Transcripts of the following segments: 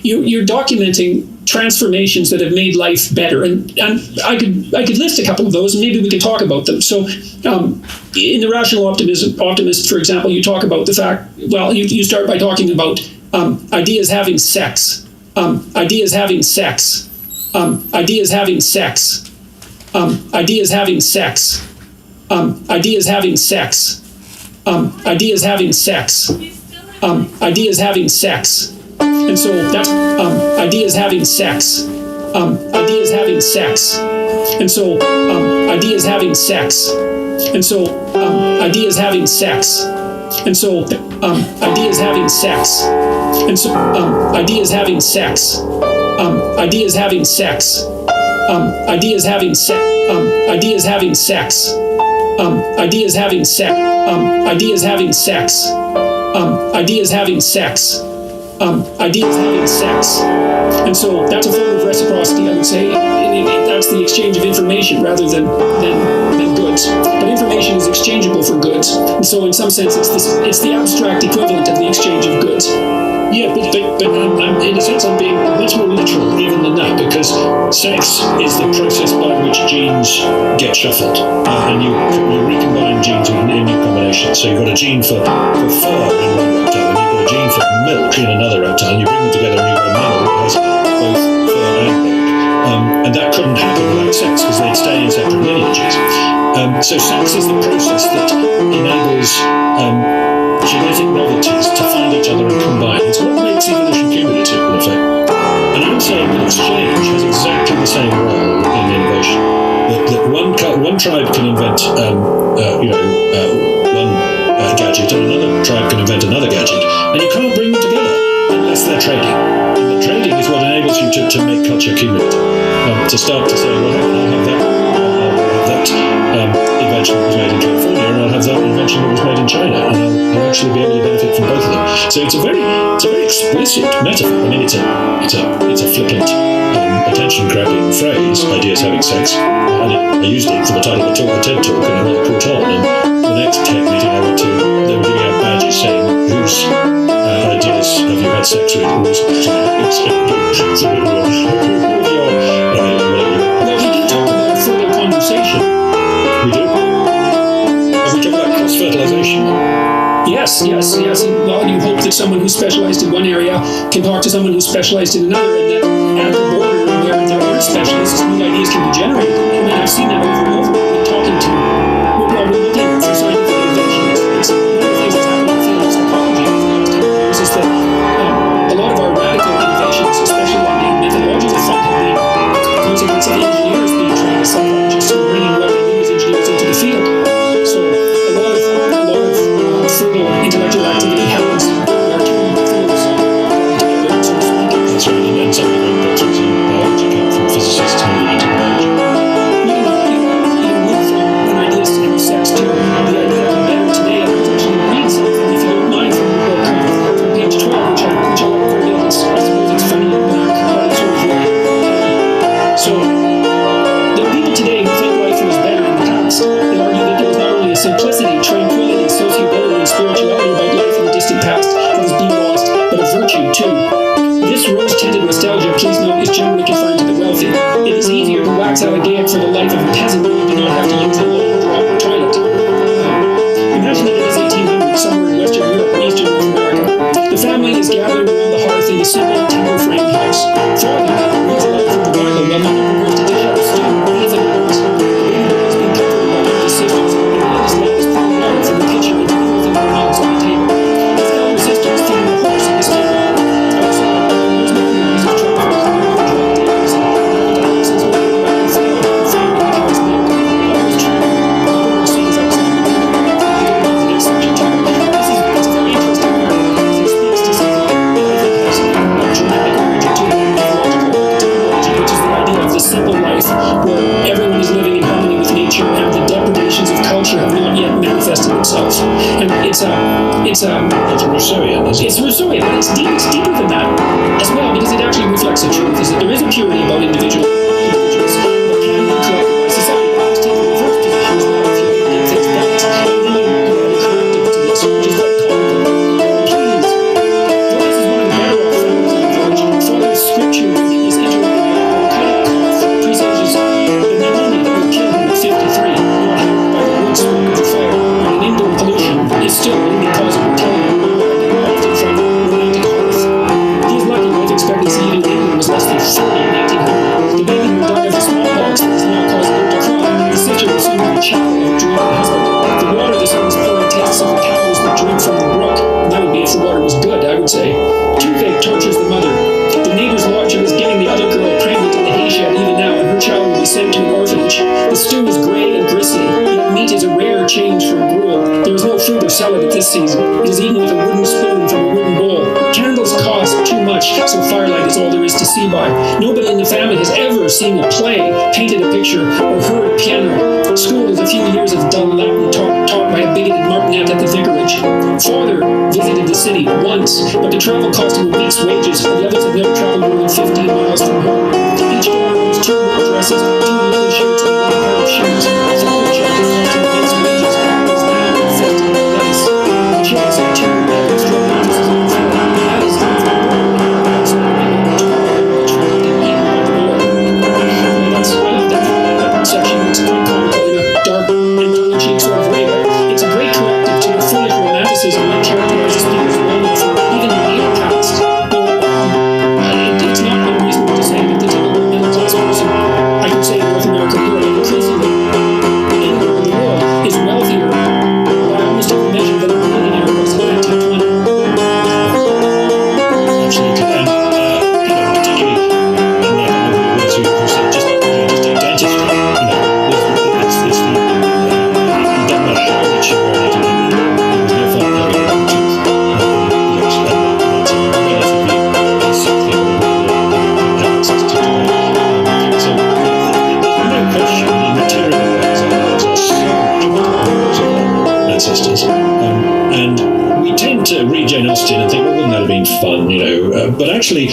you're documenting transformations that have made life better, and I could list a couple of those, and maybe we could talk about them. So, in the Rational Optimist, for example, you talk about the fact. Well, you start by talking about ideas having sex, ideas having sex, ideas having sex, ideas having sex, ideas having sex, ideas having sex, ideas having sex. And so that's ideas having sex, ideas having sex, and so ideas having sex, and so ideas having sex, and so ideas having sex, and so ideas having sex, ideas having sex, ideas having sex, ideas having sex, ideas having sex, ideas having sex, ideas having sex. Ideas having sex. And so that's a form of reciprocity, I would say. That's the exchange of information rather than goods. But information is exchangeable for goods. And so in some sense, it's the abstract equivalent of the exchange of goods. Yeah, but in a sense I'm being much more literal even than that, because sex is the process by which genes get shuffled, and you recombine genes with new combinations. So you've got a gene for fur in one reptile, and you've got a gene for milk in another reptile, and you bring them together and you've got a mammal that has both fur and milk. And that couldn't happen without sex, because they'd stay in separate lineages. So sex is the process that enables genetic novelties to find each other and combine. It's what makes evolution cumulative, in effect. And I'm saying that exchange has exactly the same role in innovation. That one tribe can invent, one gadget, and another tribe can invent another gadget, and you can't bring them together unless they're trading. And the trading is what enables you to make culture cumulative. To start to say, well, I'll have that invention that was made in California, and I'll have that invention that was made in China, and I'll actually be able to benefit from both of them. So it's a very explicit metaphor. I mean, it's a flippant, attention-grabbing phrase, ideas having sex. I used it for the title of a TED talk, and it really caught on. And the next tech meeting I went to, they were giving out badges saying, whose ideas have you had sex with? Well, we do talk about further conversation. We do. And we talk about cross-fertilization. Yes. And, well, you hope that someone who's specialized in one area can talk to someone who's specialized in another, and that at the border where there are specialists, new ideas can be generated. I mean, I've seen that over and over. We're talking to, we're looking for scientific invention. It's one of the things that's happening in the field of psychology over the last 10 years is that a lot of our radical innovations, especially on the methodological front, have been using, let's say, engineers being trained as psychologists and bringing what they do as engineers into the field. So a lot of fertile intellectual activity happens where two fields together, so to speak. That's right, and some of the great breakthroughs in biology come from physicists moving into biology. You move from when ideas to sex to the idea of better today. I was actually reading something, if you don't mind, from the book from page 12, which I like very well. I suppose it's funny, but it's sort of right. So there are people today who think life was better in the past. They argue that there was not only a simplicity, tranquility, sociability, and spirituality about life in the distant past that is being lost, but a virtue too. This rose-tinted nostalgia, please note, is generally confined to the wealthy. It is easier to wax allegaic for the life of a peasant who do not have to use a low drop toilet. Imagine that it is 1800 somewhere in Western Europe or Eastern North America. The family is gathered around the hearth in a simple timber-framed house. Father reads aloud from the Bible while mother prepares to dish out a stew or even noodles. The baby boy is being comforted by one of his sisters, and the eldest lad is pouring water from the pitcher into the earthen meals on the table. His elder sister is feeding the horse in the stable. Outside, there's no reason to try to clear the drug dealers and the houses where they go out and field and find the cow's milk. That was true. The bird sings outside the window. We don't know the next section too. It's a very interesting part because it speaks to something that I think has a dramatic origin to ecological technology, which is the idea of the simple life where everyone is living in harmony with nature and the depredations of culture have not yet manifested themselves. And it's Rousseauian, isn't it? It's Rousseauian, but it's deeper than that as well, because it actually reflects the truth, is that there is a purity about individuals that can be corrected by society. I was taking the reverse position as well. If you get things balanced, and then you add a corrective to this, which is what comical. Please, this is one of the better off things in sell it at this season. It is eaten with a wooden spoon from a wooden bowl. Candles cost too much, so firelight is all there is to see by. Nobody in the family has ever seen a play, painted a picture, or heard a piano. School is a few years of dull Latin taught by a bigoted martinet at the vicarage. Father visited the city once, but the travel cost him a week's wages, and the others have never traveled more than 15 miles from home. Each daughter owns 2 work dresses, 2 linen shirts, and 1 pair of shoes. Father checked the cost of a month's wages, and is now infested with lice. The chicks have 2 bags, 12 mattresses on the floor. That is the section. It's quite comical in a dark and tongue-in-cheek sort of way, but it's a great corrective to the foolish romanticism that characterizes people's longing for even the real past. It's not unreasonable to say that the typical middle-class person, I could say in North America, Europe, and increasingly anywhere in the world, is wealthier by almost every measure than a millionaire was in 1920. Absolutely. And, particularly in that words who said, just take dentistry. It's the, it doesn't matter how much you earn it, there's no fun having a tooth. That's a relatively basic thing that have access to today. So there's no question the material things are so much of our ancestors. And we tend to read Jane Austen and think, well, wouldn't that have been fun, but actually,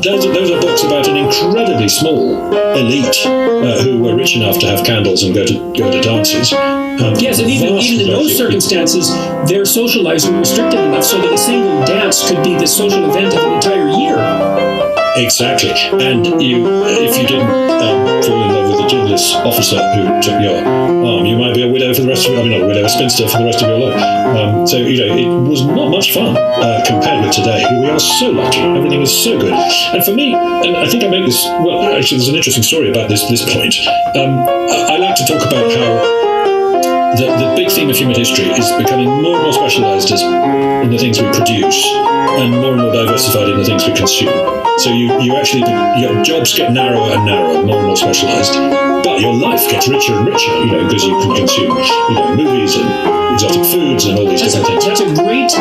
those are books about an incredibly small elite who were rich enough to have candles and go to dances. Yes, and even in those circumstances, their social lives were restricted enough so that a single dance could be the social event of an entire year. Exactly. And if you didn't fall in love with the jingless officer who took your arm, you might be a widow for the rest of not a widow, a spinster for the rest of your life. So it was not much fun compared with today. We are so lucky. Everything is so good. And for me, and I think I make this, well, actually there's an interesting story about this point. I like to talk about how the big theme of human history is becoming more and more specialised in the things we produce and more diversified in the things we consume. So you actually, your jobs get narrower and narrower, more and more specialised, but your life gets richer and richer, because you can consume, movies and exotic foods and all these different things. That's a great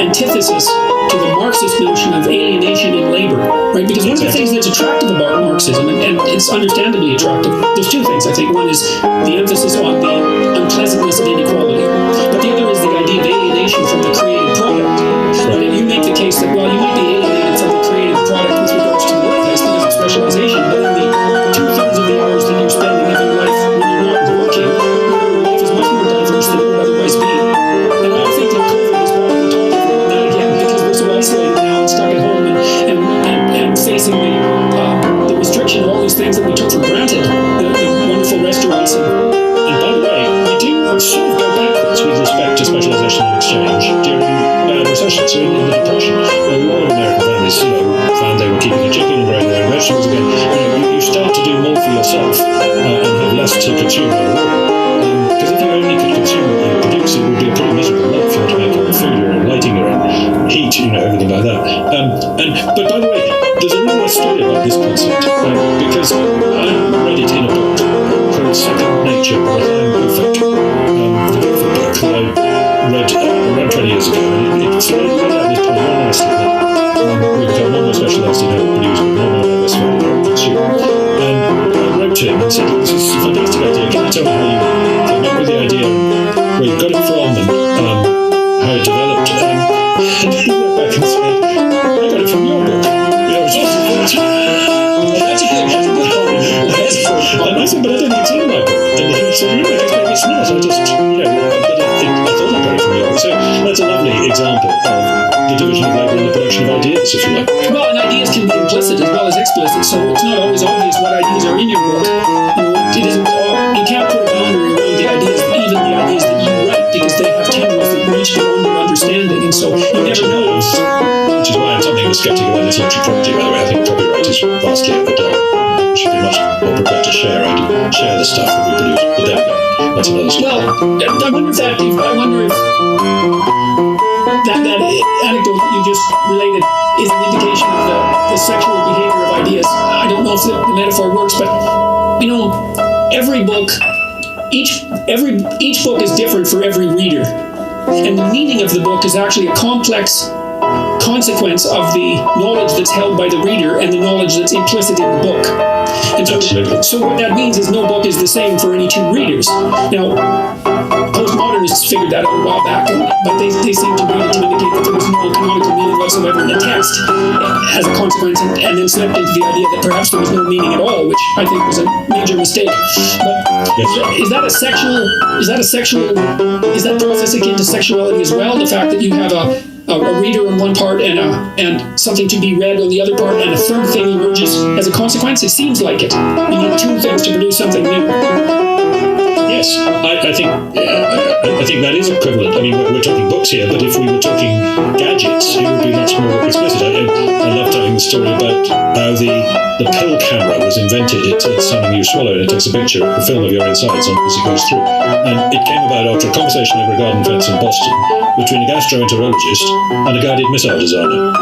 antithesis to the Marxist notion of alienation in labor, right? Because one of the things that's attractive about Marxism, and it's understandably attractive, there's 2 things, I think. One is the emphasis on the unpleasantness of inequality, but the other is the idea of alienation from the creative product. Right? And you make the case that, well, you might be alienated from the creative product with regards to the workplace because of specialization, but in the 2/3 of the hours that you're spending in your life when you're not working, your life is much more diverse than it would otherwise be. And I think that COVID has probably taught everyone that again, because we're so isolated now and stuck at home and facing the restriction of all these things that we took for granted, the wonderful restaurants. And by the way, we do sort of go backwards with respect to specialization and exchange during bad recession. So in the Depression, a lot of American families, found they were keeping a chicken and growing their own vegetables again. You start to do more for yourself and have less to consume overall. Because if you only could consume what you produce, it would be a pretty miserable life. You had to make your own food, your own lighting, your own heat, everything like that. But by the way, there's a really nice story about this concept because I read it in a book called Second Nature by Chaim Buffett. The Buffett book that I read around 20 years ago, and it's laid out this point very nicely that we become more and more specialised in how we produce, but more and more diversified in how we consume. And I wrote to him and said, look, this is a fantastic idea. Can you tell me how you came up with the idea, where you got it from, and how it developed? And he wrote back and said, I got it from your book. That's a good compliment. And I said, but I don't think it's in my book. And he said, really? Maybe it's not. I just, but I thought I got it from your book. So that's a lovely example of the division of labour and the production of ideas, if you like. Well, and ideas can be implicit as well as explicit, so it's not always obvious what ideas are in your book. It isn't. You can't put a boundary around the ideas, even the ideas that you write, because they have tendrils that reach beyond your understanding, and so you never know. Which is why I'm something of a skeptic about intellectual property, by the way. I think copyright is vastly overdone. We should be much more prepared to share the stuff that we produce. But there we go. That's another story. Well, I wonder if that anecdote that you just related is an indication of the sexual behavior of ideas. I don't know if the metaphor works, but every book, each book is different for every reader. And the meaning of the book is actually a complex consequence of the knowledge that's held by the reader and the knowledge that's implicit in the book. And so what that means is no book is the same for any two readers. Now, postmodernists figured that out a while back, but they seem to read it to indicate that there was no canonical meaning whatsoever in the text as a consequence, and then slipped into the idea that perhaps there was no meaning at all, which I think was a major mistake. But is that process akin to sexuality as well? The fact that you have a reader on one part and something to be read on the other part, and a third thing emerges as a consequence? It seems like it. You need two things to produce something new. Yes, I think that is equivalent. I mean, we're talking books here, but if we were talking gadgets, it would be much more explicit. I love telling the story about how the pill camera was invented. It's something you swallow, and it takes a picture, a film of your insides as it goes through. And it came about after a conversation over a garden fence in Boston between a gastroenterologist and a guided missile designer.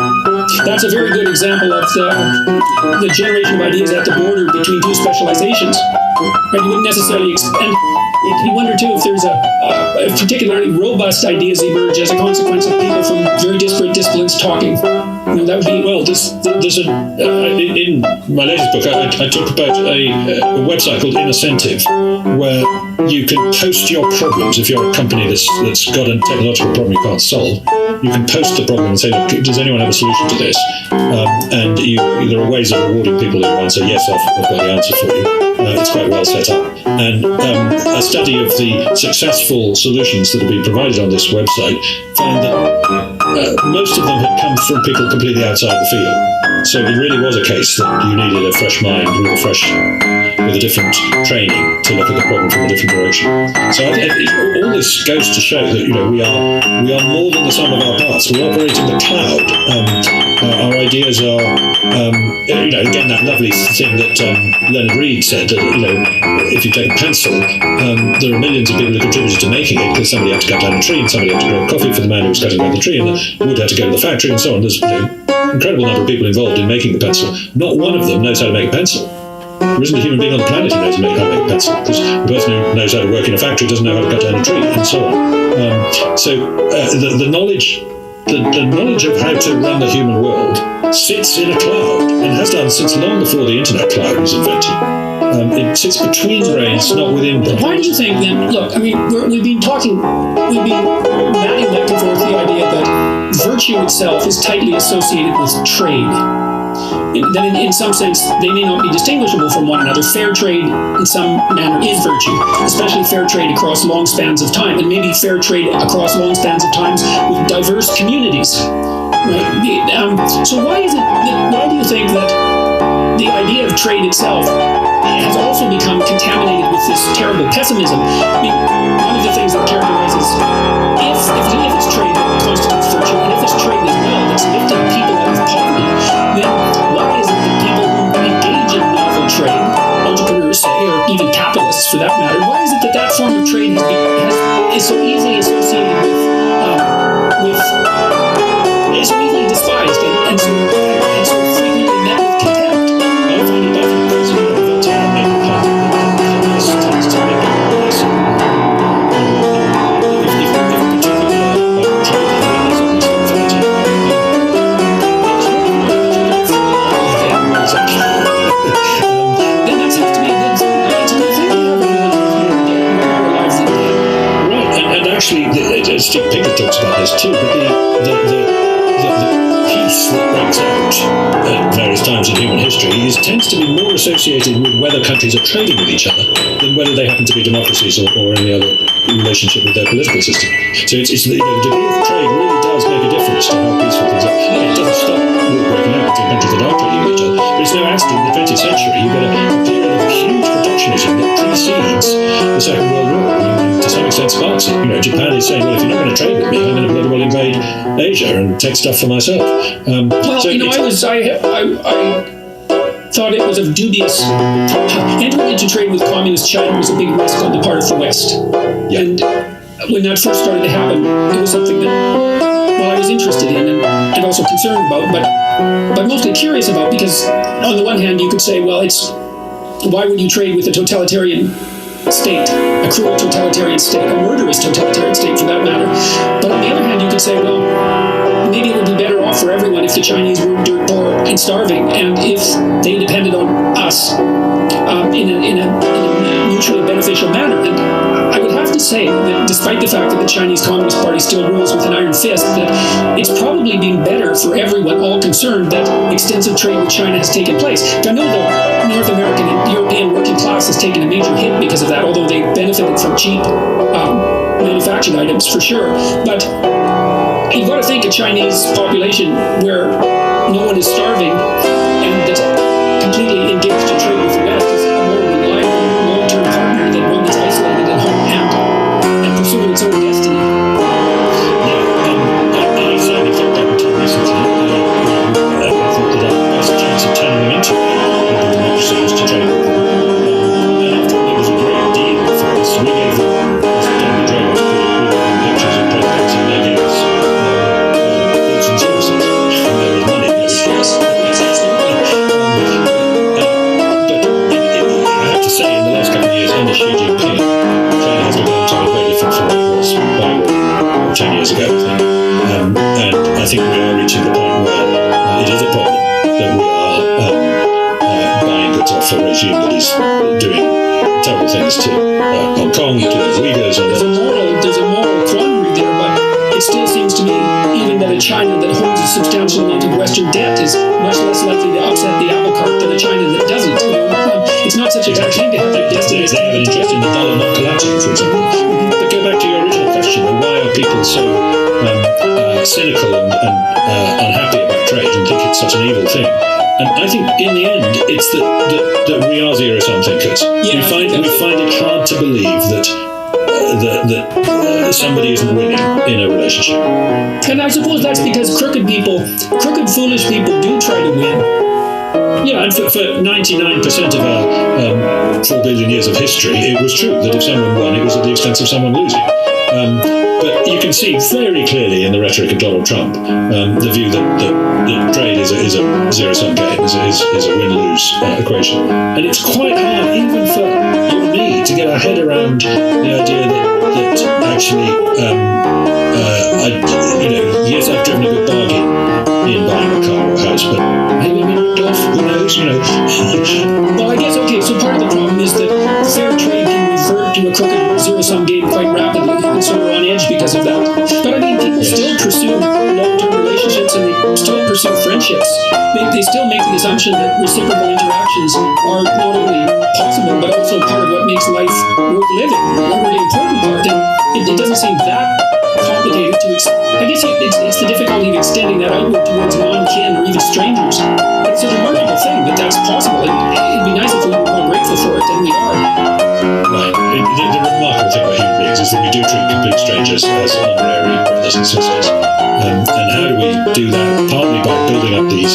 That's a very good example of the generation of ideas at the border between two specializations. Right? You wouldn't necessarily and you wonder too if there's a particularly robust ideas emerge as a consequence of people from very disparate disciplines talking. That would be there's in my latest book I talk about a website called Innocentive, where you can post your problems. If you're a company that's got a technological problem you can't solve, you can post the problem and say, look, does anyone have a solution to this? And there are ways of rewarding people who answer, yes, I've got the answer for you. It's quite well set up. And a study of the successful solutions that have been provided on this website found that most of them had come from people completely outside the field. So it really was a case that you needed a fresh mind with a different training to look at the problem from a different direction. So I think all this goes to show that we are more than the sum of our parts. We operate in the cloud. Our ideas are again that lovely thing that Leonard Reed said that if you take a pencil, there are millions of people who contributed to making it because somebody had to cut down a tree and somebody had to grow coffee for the man who was cutting down the tree, and the wood had to go to the factory and so on. There's incredible number of people involved in making the pencil. Not one of them knows how to make a pencil. There isn't a human being on the planet who knows how to make a pencil, because the person who knows how to work in a factory doesn't know how to cut down a tree, and so on. The knowledge of how to run the human world sits in a cloud, and has done since long before the internet cloud was invented. It sits between brains, not within brains. Why do you think then? Look, I mean, we've been batting back and forth the idea that virtue itself is tightly associated with trade. That in some sense they may not be distinguishable from one another. Fair trade in some manner is virtue, especially fair trade across long spans of time, and maybe fair trade across long spans of times with diverse communities. Right? So why do you think that the idea of trade itself has also become contaminated with this terrible pessimism? I mean, one of the things that characterizes if it's trade that constitutes virtue, and if it's trade as well that's lifting people out of poverty, then why is it that people who engage in novel trade, entrepreneurs say, or even capitalists for that matter, why is it that form of trade is so easily associated with is so easily despised and so frequently met with contempt? I find it baffling because Voltaire made the point that this tends to make it less. If we talk about trade as a responsibility, then that seems to be a good thing. It's a good thing to have in our lives today. Right, and actually, Steve Pickett talks about this too, but the peace that breaks out at various times in human history tends to be more associated with whether countries are trading with each other than whether they happen to be democracies or any other relationship with their political system. So it's the degree of trade really does make a difference to how peaceful things are. It doesn't stop war breaking out between countries that are trading with each other, but it's now acted in the 20th century. You've got a period of huge protectionism that precedes the Second World War. To some extent sparks it. Japan is saying, well, if you're not going to trade with me, I'm going to bloody well invade Asia and take stuff for myself. I thought it was of dubious. Entering into trade with communist China was a big risk on the part of the West. Yeah. And when that first started to happen, it was something that, I was interested in and also concerned about, but mostly curious about, because on the one hand, you could say, well, why would you trade with a totalitarian state, a cruel totalitarian state, a murderous totalitarian state for that matter. But on the other hand, you could say, well, maybe it would be better off for everyone if the Chinese were dirt poor and starving, and if they depended on us in a mutually beneficial manner. And I would have to say that despite the fact that the Chinese Communist Party still rules with an iron fist, that it's probably been better for everyone, all concerned, that extensive trade with China has taken place. I know the North American and European working class has taken a major hit because of that, although they benefited from cheap manufactured items for sure. But you've got to think a Chinese population where no one is starving and that's completely engaged in trade with the West is a more reliable long-term partner than one that's isolated at home and pursuing its own destiny. I certainly thought that until recently. I thought that our best chance of turning them into liberal democracy was to trade with them. And after all, it was a great deal for us. We gave them, as Tony Drago put it, we gave them pictures of presidents and they gave us goods and services. And there was money. But I have to say, in the last couple of years, under Xi Jinping, China has begun to be very different from what it was 10 years ago, I think. And I think we are reaching the point where it is a problem that we are buying goods off a regime that is doing terrible things to Hong Kong, to the Uyghurs. And there's a moral quandary there, but it still seems to me even that a China that holds a substantial amount of Western debt is much less likely to upset the apple cart than a China that doesn't. It's not such a bad thing to have their destiny. They have an interest in the dollar not collapsing, for example. But go back to your original question, why are people so cynical and unhappy about trade and think it's such an evil thing? And I think in the end, it's that we are zero-sum thinkers. Yeah, we find it hard to believe that somebody isn't winning in a relationship. And I suppose that's because crooked, foolish people do try to win. Yeah, and for 99% of our 4 billion years of history, it was true that if someone won, it was at the expense of someone losing. But you can see very clearly in the rhetoric of Donald Trump the view that trade is a zero-sum game, is a win-lose equation. And it's quite hard, even for you and me, to get our head around the idea that actually, yes, I've driven a good bargain in buying a car or a house, but maybe I'm ripped off, who knows, Well, I guess, okay, so part of the problem is that fair trade can revert to a crooked zero-sum game quite rapidly, and so we're on edge because of that. But I mean, people still pursue long-term relationships and they still pursue friendships. They still make the assumption that reciprocal interactions are not only possible, but also part of what makes life worth living, a really important part. And it doesn't seem that complicated to I guess it's the difficulty of extending that outward towards non-kin or even strangers. But it's a remarkable thing that that's possible. It'd be nice if we were more grateful for it than we are. Right. The remarkable thing about human beings is that we do treat complete strangers as honorary brothers and sisters. And how do we do that? Partly by building up these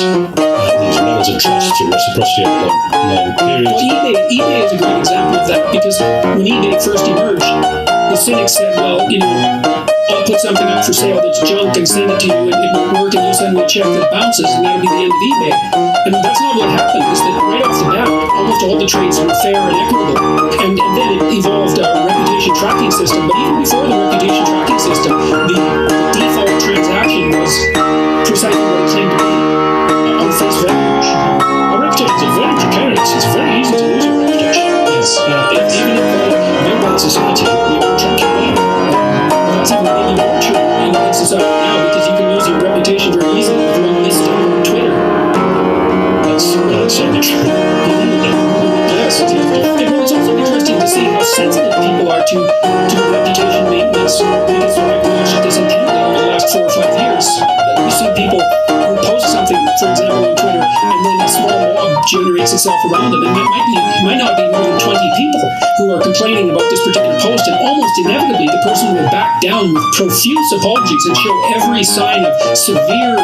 levels of trust through reciprocity over long periods. Well, eBay is a great example of that, because when eBay first emerged, the cynics said, well, I'll put something up for sale that's junk and send it to you, and it won't work, and you'll send me a check that bounces, and that'll be the end of eBay. And that's not what happened. Is that right off the bat, almost all the trades were fair and equitable, and then it evolved a reputation tracking system. But even before the reputation tracking system, the default transaction was precisely what it claimed to be on face value. Our reputations are very precarious. It's very easy to lose your reputation. Yes. Even in a mobile society, we are tracking well. That's even maybe more true in society now, because you can lose your reputation very easily with one misstep on Twitter. That's certainly true. Yes. Well, it's also interesting to see how sensitive people are to reputation maintenance, because I've watched this intently over the last 4 or 5 years. You see people who post something, for example, on Twitter, and then a small mob generates itself around them, and it might not be more than 20 people who are complaining about this particular post, and almost inevitably the person will back down with profuse apologies and show every sign of severe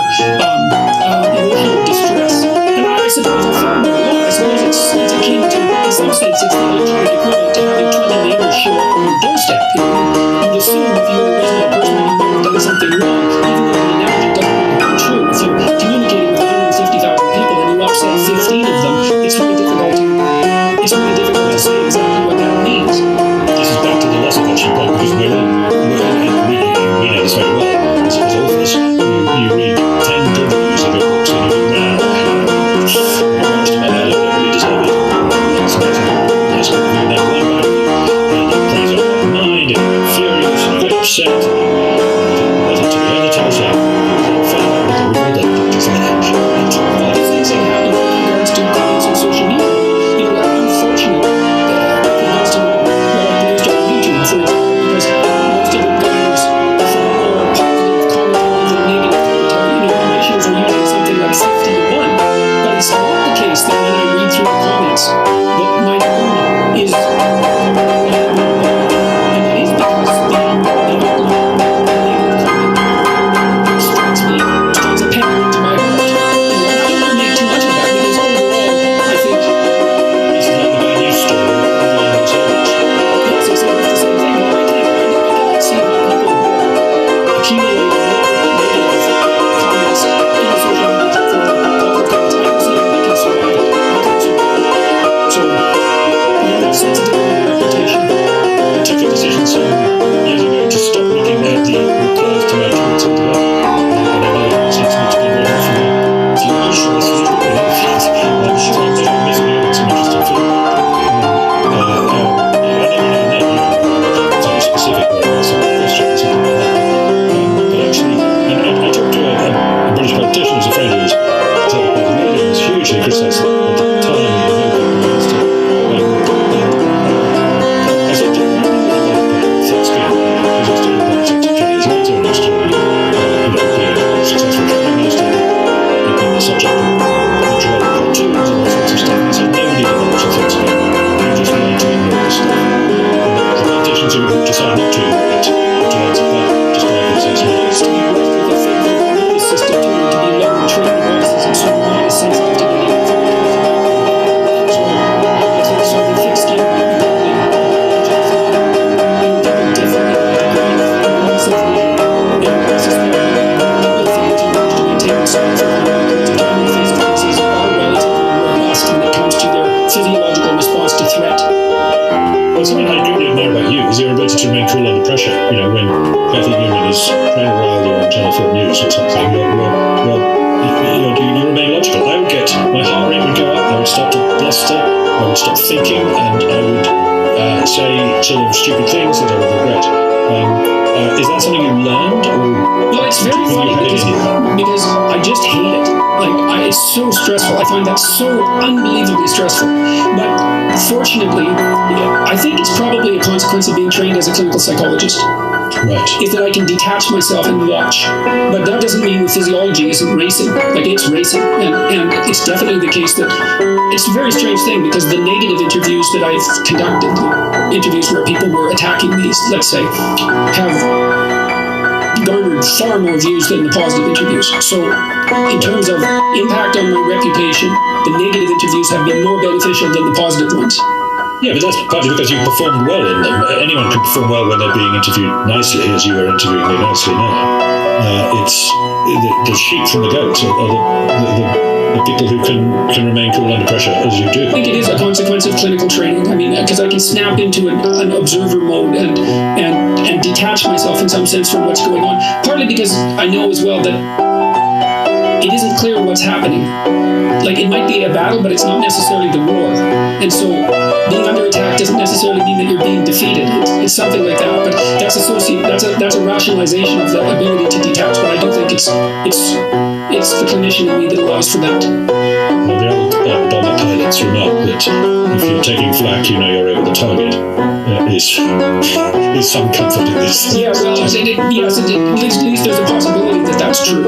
emotional distress. And I suppose in fair law, I suppose it's akin to, in some sense, it's the electronic equivalent to having 20 neighbors show up on your doorstep. You'd assume if you were a reasonable person and you might have done something wrong, even though the analogy doesn't really come true. If you're communicating with 150,000 people and you upset 15 of them, it's really difficult to say exactly what that means. actually criticised at the time in the Nobel Prize. I said, "Do you really want to put thick skin who's just doing politics 20 years later and actually, being successful prime minister, become the subject of patriotic cartoons and all sorts of stuff?" And he said, "Nobody develops a thick skin. You just learn to ignore this stuff." And the politicians who decide not to ignore it have to answer back just by themselves. It's to be worked with a favorable nervous system too, and to be low and trained autism, so you're not as sensitive to negative information. So the thick skin might be probably different. I suspect the things you want to maintain themselves over long periods of time in the face of criticism are relatively robust when it comes to their physiological response to threat. Well, something I really admire about you is your ability to remain cool under pressure. When Kathy Newman is trying to rile you on Channel 4 News or something, you remain logical. I would get, my heart rate would go up, I would start to bluster, I would stop thinking, and I would say sort of stupid things that I would regret. Is that something you learned, or No, it's very funny because I just hate it. It's so stressful. I find that so unbelievably stressful. But fortunately, I think it's probably a consequence of being trained as a clinical psychologist. right? Is that I can detach myself and watch. But that doesn't mean the physiology isn't racing. It's racing. And it's definitely the case that it's a very strange thing because the negative interviews that I've conducted, interviews where people were attacking me, let's say, have garnered far more views than the positive interviews. So in terms of impact on my reputation, the negative interviews have been more beneficial than the positive ones. Yeah, but that's partly because you performed well in them. Anyone can perform well when they're being interviewed nicely, as you are interviewing me nicely now. It's the sheep from the goats, or the people who can remain cool under pressure, as you do. I think it is a consequence of clinical training. Because I can snap into an observer mode and detach myself in some sense from what's going on. Partly because I know as well that it isn't clear what's happening. It might be a battle, but it's not necessarily the war. And so being under attack doesn't necessarily mean that you're being defeated. It's something like that. But that's a rationalization of the ability to detach. But I do think it's the clinician in me that allows for that. Well, the old bomber pilots remark that if you're taking flak, you're over the target. Is some comfort in this. Yeah, well, yes, at least there's a possibility that that's true.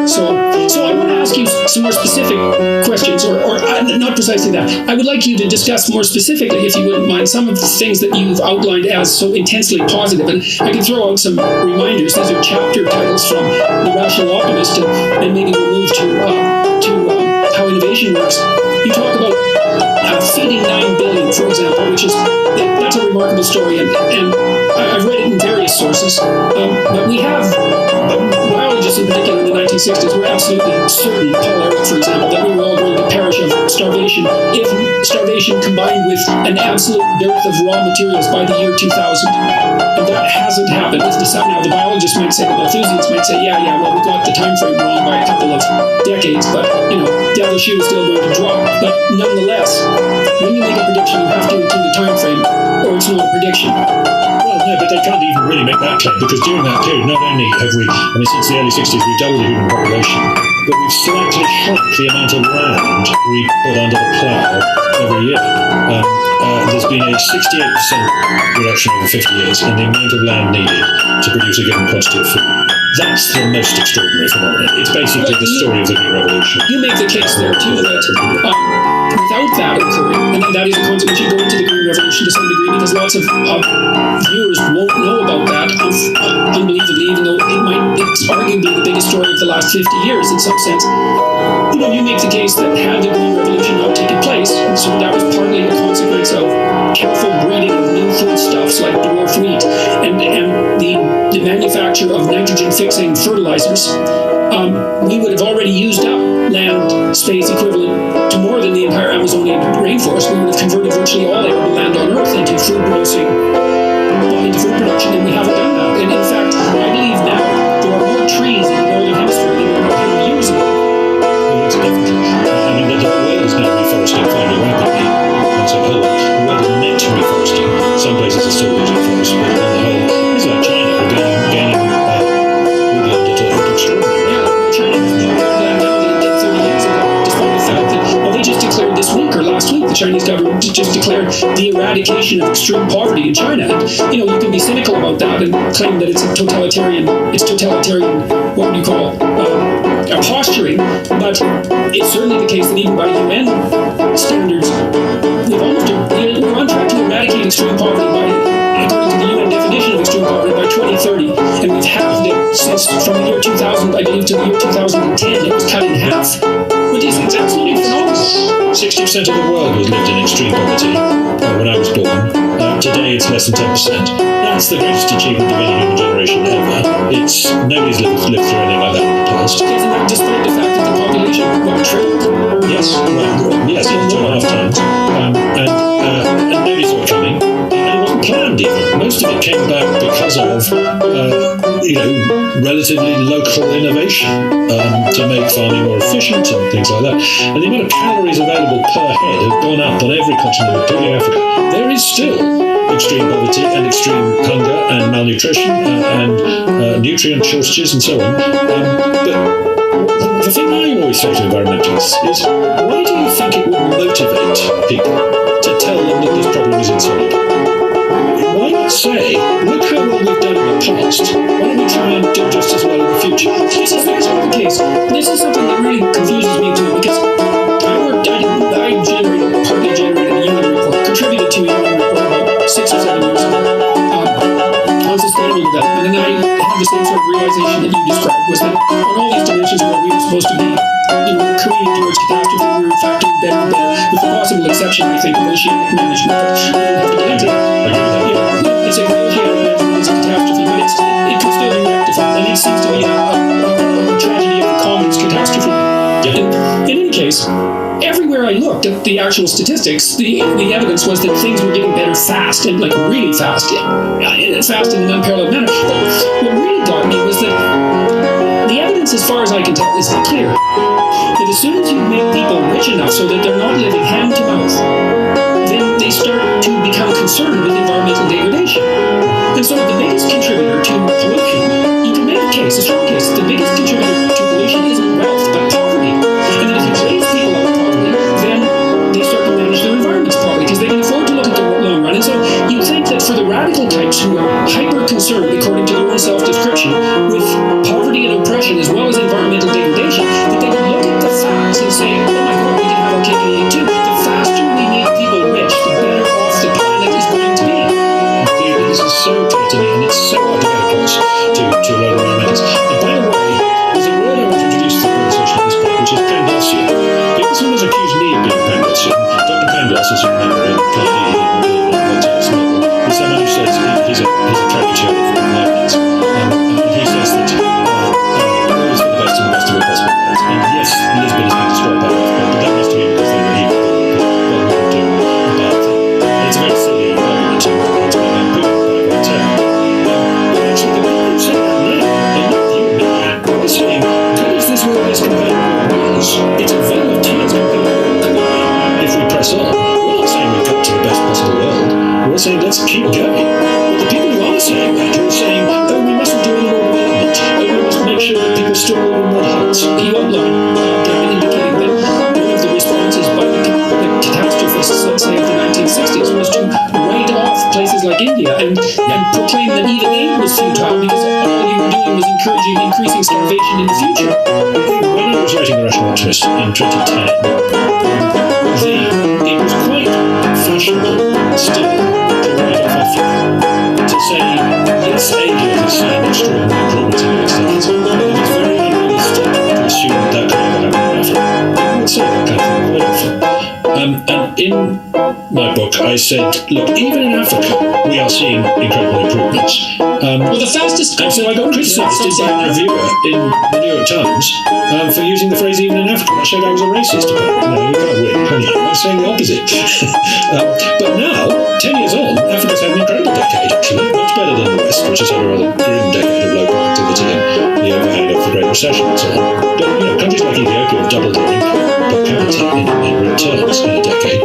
So I want to ask you some more specific questions, or not precisely that. I would like you to discuss more specifically, if you wouldn't mind, some of the things that you've outlined as so intensely positive. And I can throw out some reminders. These are chapter titles from The Rational Optimist, and maybe we'll move to How Innovation Works. You talk about feeding 9 billion, for example, that's a remarkable story, and I've read it in various sources. But we have biologists in particular in the 1960s were absolutely certain, Paul Ehrlich, for example, that we were all going to perish of starvation if starvation combined with an absolute dearth of raw materials by the year 2000. And that hasn't happened. Now, the biologists might say, the Malthusians might say, well, we got the time frame wrong by a couple of decades, but, the other shoe is still going to drop. But nonetheless, when you make a prediction, you have to include a time frame, or it's not a prediction. Well, no, but they can't even really make that claim, because during that period, not only have we, since the early 60s, we've doubled the human population, but we've slightly shrunk the amount of land we put under the plough every year. There's been a 68% reduction over 50 years in the amount of land needed to produce a given quantity of food. That's the most extraordinary phenomenon. It's basically the story of the Green Revolution. You make the case there, too, that without that occurring, and that is a consequence, you go into the Green Revolution to some degree, because lots of viewers won't know about that, unbelievably, even though it's arguably the biggest story of the last 50 years in some sense. You make the case that had the Green Revolution not taken place, so that was partly a consequence of careful breeding of new foodstuffs like dwarf wheat and the manufacture of nitrogen-fixing fertilizers, we would have already used up land space equivalent to more than the entire Amazonian rainforest. We would have converted virtually all arable land on Earth into food production, and we haven't done that. And in fact, I believe now there are more trees in the Northern Hemisphere than there were 100 years ago. Well, that's definitely. The whole world is now reforesting fairly rapidly. And so the world is net reforesting. Some places are still losing forests, but on the whole, it's like China, we're gaining woodland at extraordinary rate. Yeah, China has more land now than it did 30 years ago, despite the fact that the Chinese government just declared the eradication of extreme poverty in China. And, you can be cynical about that and claim that it's totalitarian, what would you call, posturing, but it's certainly the case that even by UN standards, we're on track to eradicate extreme poverty according to the UN definition of extreme poverty by 2030, and we've halved it since from the year 2000, I believe, to the year 2010. It was cut in half, which is absolutely phenomenal. 60% of the world was lived in extreme poverty when I was born. Today it's less than 10%. That's the greatest achievement of any human generation ever. Nobody's lived through anything like that in the past. Isn't that despite the fact that the population tripled? Yes, yes, 2.5 times. And nobody saw it coming. And it wasn't planned even. Most of it came about because of, relatively local innovation to make farming more efficient and things like that. And the amount of calories available per head have gone up on every continent, including Africa. There is still extreme poverty and extreme hunger and malnutrition and nutrient shortages and so on. But the thing I always say to environmentalists is, why do you think it would motivate people to tell them that this problem is insoluble? Why not say, look how well we've done in the past, why don't we try and do just as well in the future? This is very much the case. This is something that really confuses me too, because I partly generated a UN report, contributed to a UN report about 6 or 7 years ago on sustainable development, and I had the same sort of realization that you described, was that on all these dimensions where we were supposed to be careening towards catastrophe, we were in fact doing better and better, with the possible exception, I think, of oceanic management, but we don't have to get into that. It's a oceanic management, it's a catastrophe, but it can still be rectified, and it seems to be a tragedy of the commons catastrophe. Yeah. And in any case, everywhere I looked at the actual statistics, the evidence was that things were getting better fast, and like really fast, fast in an unparalleled manner. But what really got me was that the evidence, as far as I can tell, is clear. That as soon as you make people rich enough so that they're not living hand to mouth, then they start to become concerned with environmental degradation. And so the biggest contributor to pollution, you can make a case, a strong case, the biggest contributor to pollution isn't wealth, but poverty. And that if you raise people out of poverty, then they start to manage their environments properly, because they can afford to look at the long run. And so you think that for the radical types who are hyper-concerned, according to their own self-description, with poverty and oppression as well as environmental degradation, that they would look at the facts and say, oh my God, we can have our cake and eat it too. The faster we make people rich, the better off the planet is going to be. This is so clear to me, and it's so hard to get across to a lot of environmentalists. And by the way, there's a word I want to introduce to the conversation at this point, which is Panglossian. People sometimes accuse me of being Panglossian. Dr. Pangloss, as you remember, in Voltaire's novel, is someone who says he's a caricature of Leibniz. And he says that all is for the best in the best of all possible worlds. And yes, Lisbon has been destroyed by earthquake, but that must have been because they were evil. God wouldn't do a bad thing. And it's a very silly argument to be bamboozled by Voltaire. But actually, the people who say that now are not you and me. We're saying, good as this world is compared to what it was, it's a veil of tears compared to what it could be if we press on. We're not saying we've got to the best possible world. We're saying let's keep going. But the people who are saying that are saying, oh, we mustn't do any more development. Oh, we must make sure that people still live in mud huts. You outlined, indicating that one of the responses by the catastrophists, let's say, of the 1960s was to write off places like India and proclaim that even aid was futile because all you were doing was encouraging increasing starvation in the future. When I was writing The Rational Optimist in 2010, it was quite fashionable still to write off Africa, to say, yes, Asia has seen extraordinary improvements in the next decades, but it was very unrealistic to assume that could ever happen in Africa. I would say that kind of thing very often. And in my book, I said, look, even in Africa, we are seeing incredible improvements. Well, the fastest. And so I got criticised by a reviewer in the New York Times for using the phrase even in Africa. I said I was a racist, apparently. No, you can't win, can you? I was saying the opposite. But now, 10 years on, Africa's had an incredible decade, actually. Much better than the West, which has had a rather grim decade of low productivity and the overhang of the Great Recession and so on. But, countries like Ethiopia have doubled their income per capita in real terms in a decade.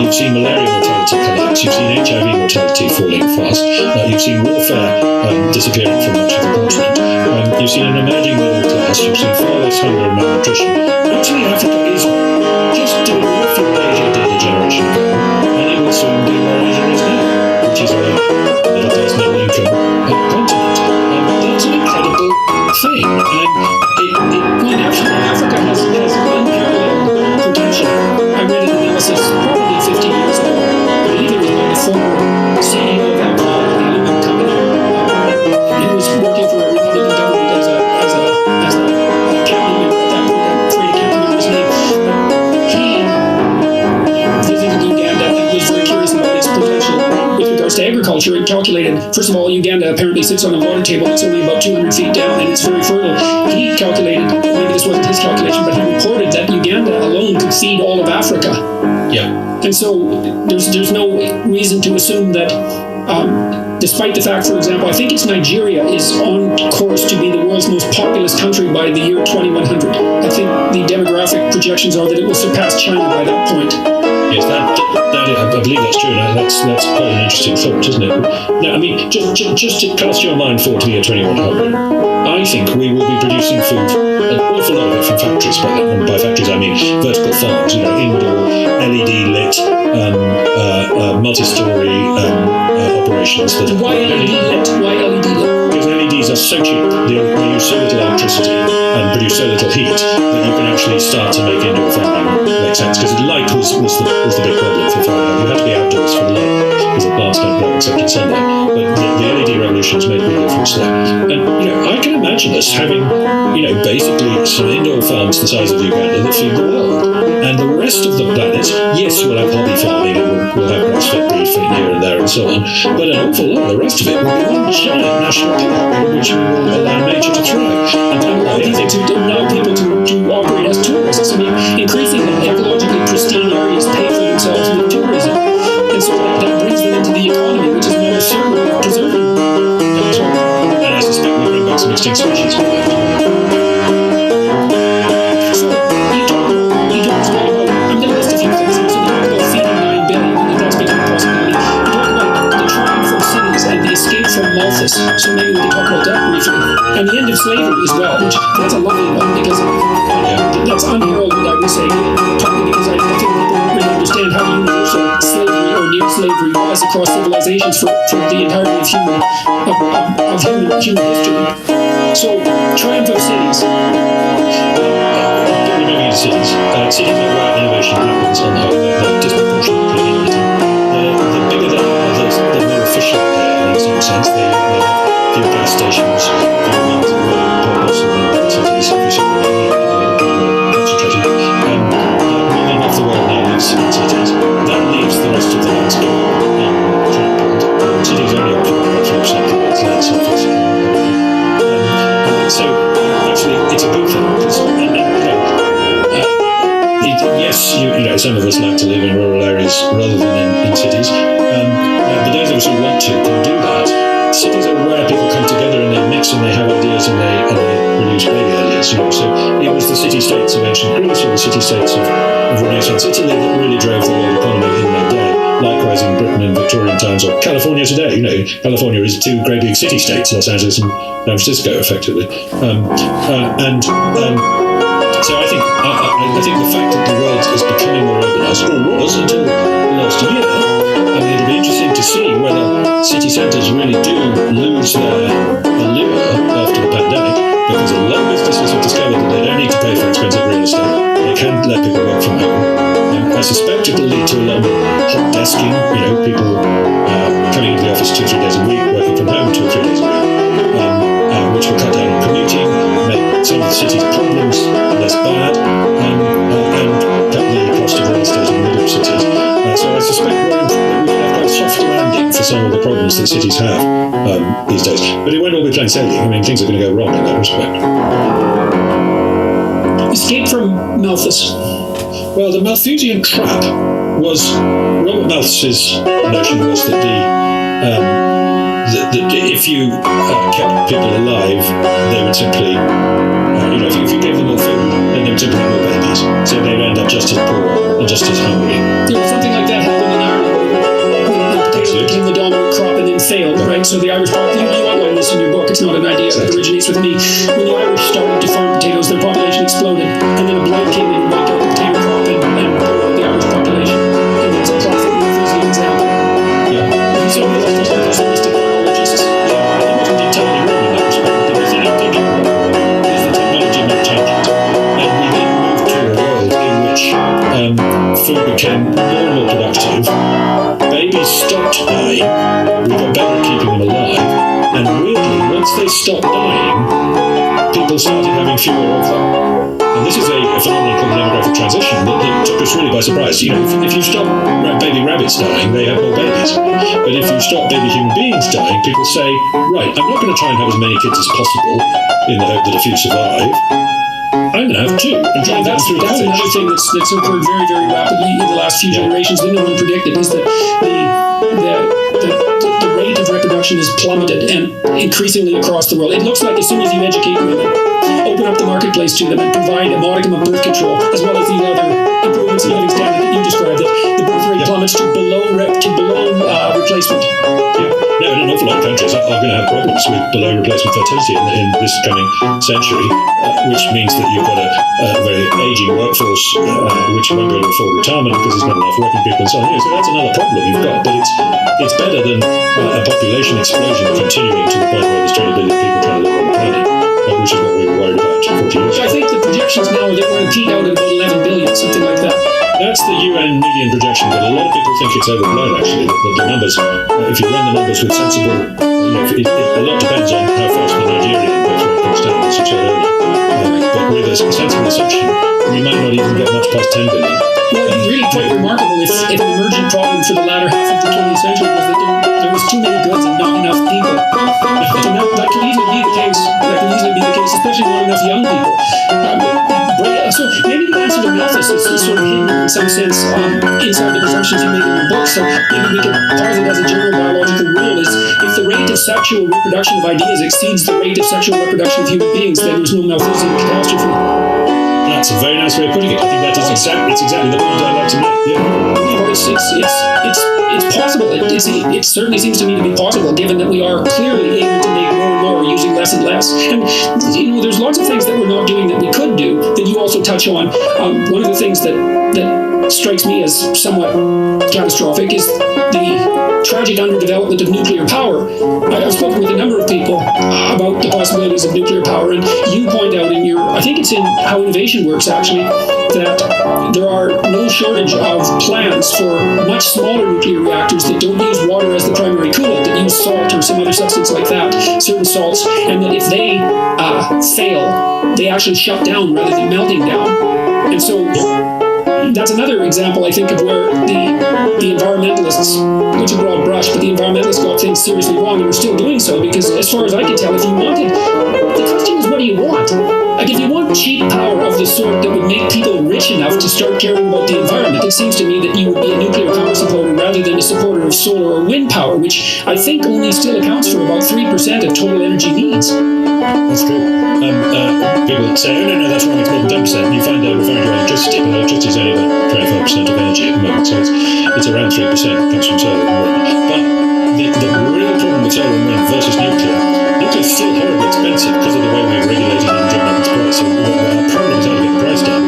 You've seen malaria mortality collapse. You've seen HIV mortality falling fast. You've seen warfare disappearing from much of the continent. You've seen an emerging middle class. You've seen far less hunger and malnutrition. Actually, Africa is just doing what Asia did a agriculture, it calculated, first of all, Uganda apparently sits on a water table that's only about 200 feet down, and it's very fertile. He calculated, maybe this wasn't his calculation, but he reported that Uganda alone could feed all of Africa. Yeah. And so there's no reason to assume that, despite the fact, for example, I think it's Nigeria is on course to be the world's most populous country by the year 2100. I think the demographic projections are that it will surpass China by that point. Yes, I believe that's true. Now, that's quite an interesting thought, isn't it? Now, I mean, just to cast your mind forward to the year 2100, I think we will be producing food, an awful lot of it from factories. By factories, I mean vertical farms, indoor, LED-lit, multi-story operations. Why LED lit? Why LED lit? Because LEDs are so cheap, they use so little electricity and produce so little heat that you can actually start to make indoor farming make sense. Because light was the big problem for farming. You had to be outdoors for the light because the plants don't grow except in sunlight. But the LED revolution has made a big difference there. And I can imagine us having basically some indoor farms the size of Uganda that feed the world, and the rest of the planet. Yes, we'll have hobby farming and we'll have grass-fed beef here and there and so on. But an awful lot of the rest of it will be one giant national park in which we will allow nature to thrive and allow people to operate as tourists. I mean, increasingly ecologically pristine areas pay for themselves with tourism, and so that brings them into the economy, which is another circle of preserving. And I suspect we'll bring back some extinct species. So you talk as well about, I'm going to list a few things. So you talk about feeding 9 billion, and that's become a possibility. You talk about the triumph of cities and the escape from Malthus. So maybe we can talk about that briefly. And the end of slavery as well, which that's a lovely one because that's unheralded, I would say, partly because I think people don't really understand how universal slavery or near slavery was across civilizations for the entirety of human history. So, triumph of cities. Moving into cities. Cities are where innovation happens on the whole. They're disproportionately innovative. The bigger they are, the more efficient they are in some sense. They have fewer gas stations, fewer means of purpose and cities, obviously, concentrated. More than half the world now lives in cities. That leaves the rest of the landscape trampled. Cities only occupy about 3% of the world's land surface. So actually, it's a good thing. Yes, some of us like to live in rural areas rather than in cities. But those of us who want to can do that. Cities are where people come together and they mix and they have ideas and they produce baby ideas. So it was the city-states of ancient Greece or the city-states of Renaissance Italy that really drove the world economy in that day. Likewise in Britain in Victorian times or California today. California is 2 great big city-states, Los Angeles and San Francisco, effectively. So I think the fact that the world is becoming more urbanized, or was until the last year, it'll be interesting to see whether city centres really do lose their allure after the pandemic, because a lot of businesses have discovered that they don't need to pay for expensive real estate. They can let people work from home. I suspect it will lead to a lot more hot desking, people coming into the office 2 or 3 days a week, working from home 2 or 3 days a week, which will cut down on commuting, make some of the city's problems less bad, and cut the cost of real estate in the middle of cities. So I suspect we could have quite a soft landing for some of the problems that cities have these days. But it won't all be plain sailing. Things are going to go wrong in that respect. Escape from Malthus. Well, the Malthusian trap was Robert Malthus's notion was that if you kept people alive, they would simply, if you gave them more food, then they would simply have more babies. So they would end up just as poor and just as hungry. Something like that happened in Ireland when potatoes became the dominant crop and then failed, right? So the Irish, you outline this in your book, it's not an idea that originates with me. When the Irish started to farm potatoes, their population exploded, and then a blight came in and wiped out the potato crop and blew out the Irish population. And that's a classic Malthusian example. Yeah. So Malthus was pessimistic biologists. He wasn't entirely wrong in that respect. The thing I'm thinking about is the technology not changing. And we then moved to a world in which food became more and more productive. Babies stopped dying. We got better at keeping them alive. And weirdly, once they stopped dying, people people started having fewer of them. And this is a phenomenon called the demographic transition that took us really by surprise. If you stop baby rabbits dying, they have more babies. But if you stop baby human beings dying, people say, right, I'm not going to try and have as many kids as possible in the hope that a few survive. I'm going to have two and try and get them through That's college. another thing that's occurred very, very rapidly in the last few generations that no one predicted, is that the rate of reproduction has plummeted, and increasingly across the world. It looks like as soon as you educate women, open up the marketplace to them, and provide a modicum of birth control, as well as the other improvements in living standard that you described, that the birth rate plummets to below replacement. Now, in an awful lot of countries are going to have problems with below replacement fertility in this coming century, which means that you've got a very aging workforce, which won't be able to afford retirement because there's not enough working people and so on. So that's another problem you've got. But it's better than a population explosion continuing to the point where there's 20 billion people trying to live on the planet, which is what we were worried about 40 years ago. I think the projections now are that we're going to peak out at about 11 billion, something like that. That's the UN median projection, but a lot of people think it's overblown, actually. The numbers, if you run the numbers with sensible, a lot depends on how fast the Nigerian birth rate comes down, as you said earlier. But with a sensible assumption, we might not even get much past 10 billion. Well, it'd be really quite remarkable if an emergent problem for the latter half of the 20th century was that there was too many goods and not enough people. And that can easily be the case. Especially not enough young people. So maybe the answer to Malthus is sort of hidden in some sense inside the presumptions you make in your book. So maybe we can posit as a general biological rule is if the rate of sexual reproduction of ideas exceeds the rate of sexual reproduction of human beings, then there's no Malthusian catastrophe. That's a very nice way of putting it. I think that is exactly the point I'd like to make. Yeah. It's possible. It certainly seems to me to be possible, given that we are clearly able to make more and more using less and less. And there's lots of things that we're not doing that we could do that you also touch on. One of the things that strikes me as somewhat catastrophic is the tragic underdevelopment of nuclear power. I've spoken with a number of people about the possibilities of nuclear power, and you point out in I think it's in How Innovation Works actually, that there are no shortage of plans for much smaller nuclear reactors that don't use water as the primary coolant, that use salt or some other substance like that, certain salts, and that if they fail, they actually shut down rather than melting down. And so that's another example, I think, of where the environmentalists, it's a broad brush, but the environmentalists got things seriously wrong, and we're still doing so, because as far as I can tell, if you wanted, the question is, what do you want? Like, if you want cheap power of the sort that would make people rich enough to start caring about the environment, it seems to me that you would be a nuclear power supporter rather than a supporter of solar or wind power, which I think only still accounts for about 3% of total energy needs. That's true. People say, oh, no, that's wrong, it's more than 10%. And you find out referring to electricity, but electricity is only about 25% of energy at the moment, so it's around 3% comes from solar and wind. But the real problem with solar and wind versus nuclear is still horribly expensive because of the way we've regulated and driven up its price. So our problem is how to get the price down.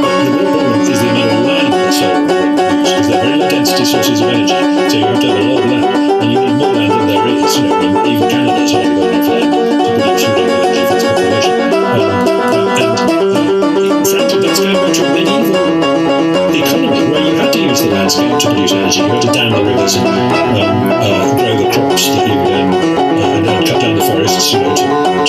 But the real problem is the amount of land that solar and wind use, because they're very low density sources of energy. So you have to have a lot of land, and you need more land than there is. Even Canada's hardly got enough land to produce renewable energy for its population. And frankly, that's going back to a medieval economy where you had to use the landscape to produce energy. You had to dam the rivers and grow the crops that you and cut down the forests, to burn.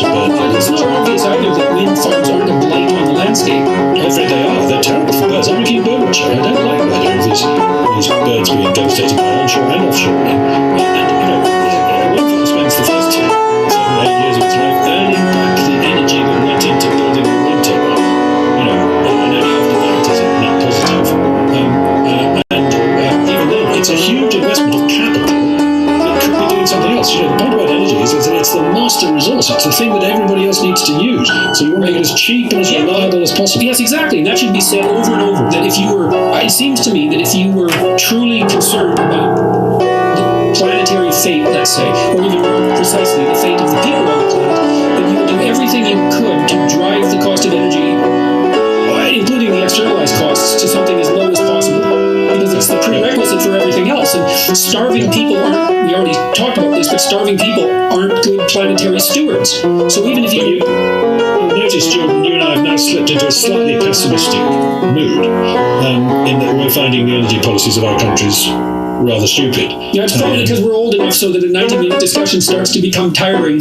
Well, it's not obvious either that wind farms aren't a blight on the landscape. I'm afraid they are. They're terrible for birds. I'm a keen bird watcher. I don't like the idea of these birds being devastated by onshore and offshore wind. And one farm spends the first 7 or 8 years of its life earning back the energy that went into building the wind turbine. And only after that is it net positive. And even then, it's a huge investment of capital that could be doing something else. The point about energy is that it's the master resource. It's the thing that everybody else needs to use. So you want to make it as cheap and as reliable as possible. Yes, exactly. And that should be said over and over, that if you were, it seems to me that if you were truly concerned about the planetary fate, let's say, or even more precisely, the fate of the people on the planet, then you would do everything you could to drive the cost of energy, including the externalized costs, to something as low as possible. Because it's the prerequisite for everything else. And starving people aren't, we already talked about this, but starving people aren't good planetary stewards. So even if you notice, Jordan, you and I have now slipped into a slightly pessimistic mood in that we're finding the energy policies of our countries rather stupid. Yeah, it's probably because we're old enough so that a 90-minute discussion starts to become tiring.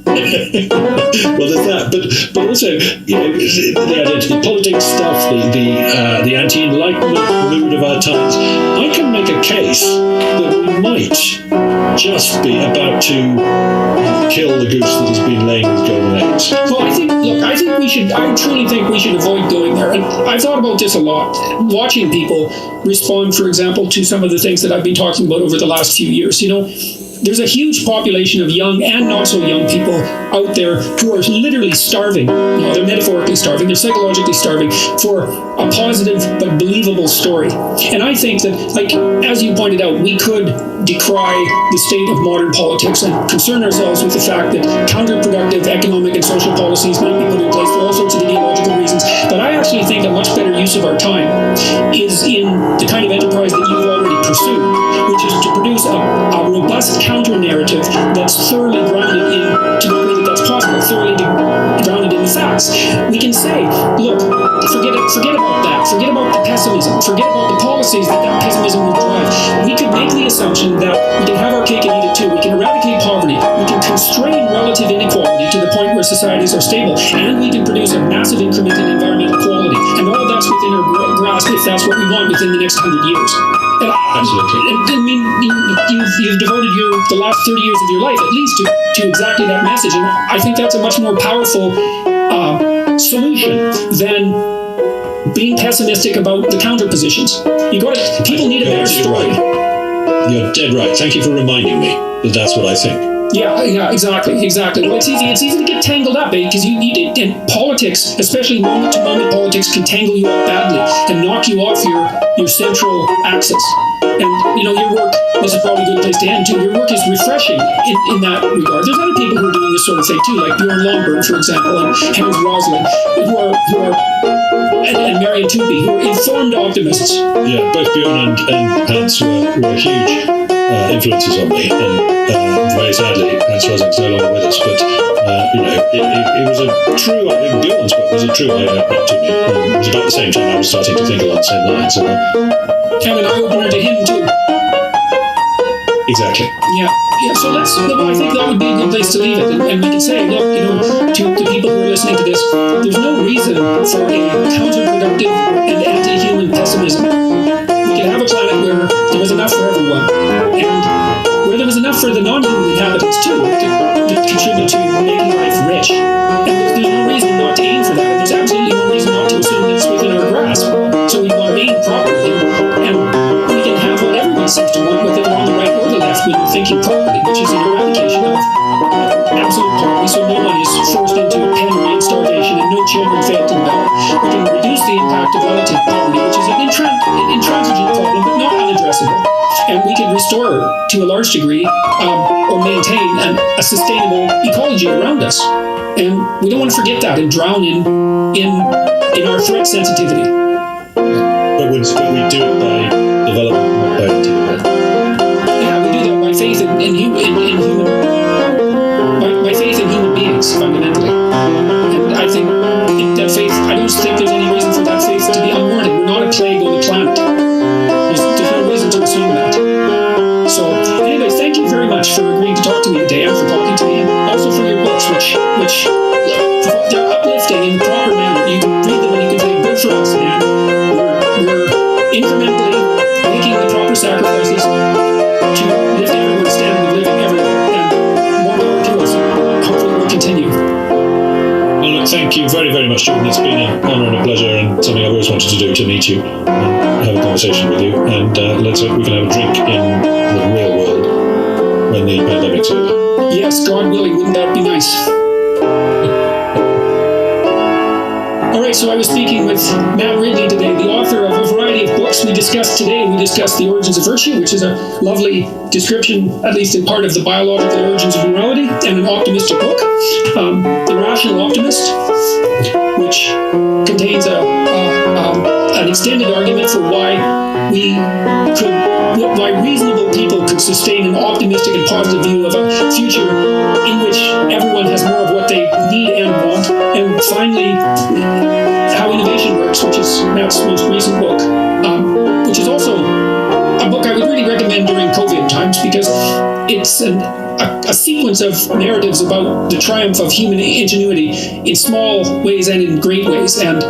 Well, there's that, but also, the identity politics stuff, the anti-enlightenment mood of our times. I can make a case that we might just be about to kill the goose that has been laying with golden eggs. Well, I truly think we should avoid going there. And I've thought about this a lot, watching people respond, for example, to some of the things that I've been talking about over the last few years. There's a huge population of young and not so young people out there who are literally starving. They're metaphorically starving, they're psychologically starving for a positive but believable story. And I think that, as you pointed out, we could decry the state of modern politics and concern ourselves with the fact that counterproductive economic and social policies might be put in place for all sorts of ideological reasons. But I actually think a much better use of our time is in the kind of enterprise that you've already pursued, which is to produce a robust counter-narrative that's thoroughly grounded in, to the degree that that's possible, thoroughly grounded in the facts. We can say, look, forget about that. Forget about the pessimism. Forget about the policies that pessimism will drive. We could make the assumption that we can have our cake and eat it too. We can eradicate poverty. We can constrain relative inequality to the point where societies are stable. And we can produce a massive increment in environmental quality. And all that's within our grasp if that's what we want within the next 100 years. Absolutely. I mean, you've devoted the last 30 years of your life, at least, to exactly that message. And I think that's a much more powerful solution than being pessimistic about the counter positions. People need a better story. Right. You're dead right. Thank you for reminding me that that's what I think. Yeah, exactly. Well, it's easy to get tangled up, because and politics, especially moment-to-moment politics, can tangle you up badly and knock you off your central axis. And your work, this is probably a good place to end too. Your work is refreshing in that regard. There's other people who are doing this sort of thing too, like Bjorn Lomborg, for example, and Hans Rosling, who are and Marion Tooby, who are informed optimists. Yeah, both Bjorn and Hans were huge influences on me, and very sadly, Hans Rosling's no longer with us. But it was a true. I think Bjorn's book was a true eye-opener to me. It was about the same time I was starting to think along the same lines. And an eye-opener to him too. Exactly. Yeah. So I think that would be a good place to leave it, and we can say, look, to the people who are listening to this, there's no reason for a counterproductive and anti-human pessimism. We can have a planet where there was enough for everyone, and where there was enough for the non-human inhabitants too, to contribute to making life rich. And there's no reason not to aim for that. And there's absolutely no reason not to assume that it's within our grasp. So we want to aim properly, and we can have what everyone seems to want, whether they're on the right or the left, when you're thinking properly, which is an eradication of absolute poverty, so no one is forced into penury and starvation, and no children fail to develop. We can reduce the impact of relative poverty, which is an intransigent problem, but not unaddressable. And we can restore, to a large degree, or maintain a sustainable ecology around us. And we don't want to forget that and drown in our threat sensitivity. But we do it by development, not by entertainment. Yeah, we do that by faith in human, by faith in human beings, fundamentally. And I think that faith, I don't think there's any reason for that faith to be unwarranted. We're not a plague on the planet. There's no reason to assume that. So, anyway, thank you very much for agreeing to talk to me today, and for talking to me, and also for your books, which they're uplifting in the proper manner. You can read them and you can say, good for us, man. We're incrementally making the proper sacrifices to lift everyone's standard of living everywhere, and more power to us. Hopefully we'll continue. Well, look, thank you very, very much, Jordan. It's been an honour and a pleasure, and something I've always wanted to do, to meet you and have a conversation with you. And let's hope we can have a drink in the real world when the pandemic's over. Yes, God willing, wouldn't that be nice? All right, so I was speaking with Matt Ridley today, the author of a variety of books. We discussed The Origins of Virtue, which is a lovely description, at least in part, of the biological origins of morality, and an optimistic book, The Rational Optimist, which contains an extended argument for why reasonable people could sustain an optimistic and positive view of a future in which everyone has more of what they need and want. And finally, How Innovation Works, which is Matt's most recent book, which is also a book I would really recommend during COVID times, because it's a sequence of narratives about the triumph of human ingenuity in small ways and in great ways. And